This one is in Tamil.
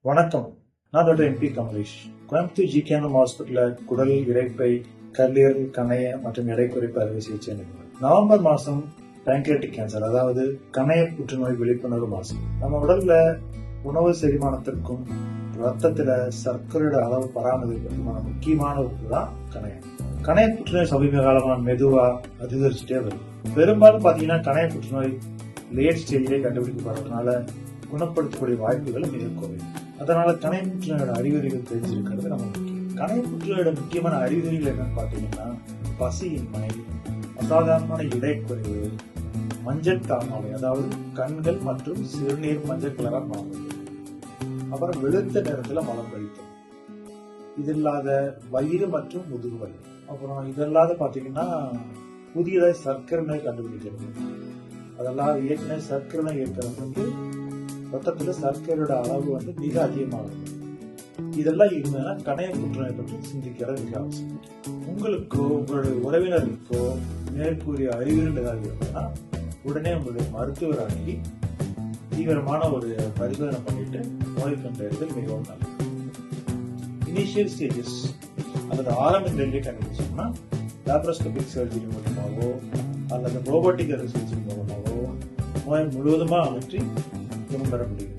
வணக்கம். நான் doctor M P Kamalesh. Coimbatore GKM ஹாஸ்பிட்டலில் குடல், இரைப்பை, கல்லீரல், கணைய மற்றும் எடை குறைப்பு அறுவை சிகிச்சை நிபுணர். நவம்பர் மாதம் பேங்க்ரியாட்டிக் கேன்சர், அதாவது கணைய புற்றுநோய் விழிப்புணர்வு மாதம். நம்ம உடல்ல உணவு செரிமானத்திற்கும் ரத்தத்துல சர்க்கரையோட அளவு பராமரிப்பதற்குமான முக்கியமான ஒன்று தான் கணையம். கணைய புற்றுநோய் சமீப காலமாக மெதுவா அதிகரிச்சுட்டே வருது. பெரும்பாலும் பாத்தீங்கன்னா கணைய புற்றுநோய் லேட் ஸ்டேஜிலே கண்டுபிடிக்கப்படுறதுனால குணப்படுத்தக்கூடிய வாய்ப்புகள் மிக குறையும். அதனால கணைய புற்றுநோயோட அறிகுறிகள் தெரிஞ்சிருக்கிறது நம்ம முக்கியம். கணைய புற்றுநோயோட முக்கியமான அறிகுறிகள் என்னன்னு பாத்தீங்கன்னா பசியின்மை, அசாதாரணமான இடை குறைவு, மஞ்சள் தாமாலை, அதாவது கண்கள் மற்றும் சிறுநீர் மஞ்சள் கலரா மாறுது, அப்புறம் வெளுத்த நேரத்துல மலம் கழிக்கும், இது இல்லாத வயிறு மற்றும் முதுகு வலி, அப்புறம் இதெல்லாத பாத்தீங்கன்னா புதியதாய் சர்க்கரை நோய் கண்டுபிடிக்கிறது. அதெல்லாம் ஏற்கனவே சர்க்கரை நோய் இருக்கிறவங்களுக்கு ரத்தத்துல சர்க்கரையோட அளவு மிக அதிகமாகும். இதெல்லாம் இருந்ததுன்னா கணைய புற்றுநோய் பற்றி சிந்திக்கிறது மிக அவசியம். உங்களுக்கோ உங்களுடைய உறவினருக்கோ மேற்கூறிய அறிகுறிகள் ஏதாவது இருக்குன்னா உடனே உங்களுடைய மருத்துவர் அணுகி தீவிரமான ஒரு பரிசோதனை பண்ணிட்டு நோய் கண்டறிதல் மிகவும் நல்லது. இனிஷியல் ஸ்டேஜஸ் அல்லது ஆரம்ப நிலையை கண்டுபிடிச்சோம்னா லாப்ரோஸ்கோபிக் சர்ஜரி மூலமாகவோ அல்லது ரோபோட்டிக் அறுவை சிகிச்சை மூலமாகவோ நோய் முழுவதுமா அகற்றி குணம் பெற முடியும்.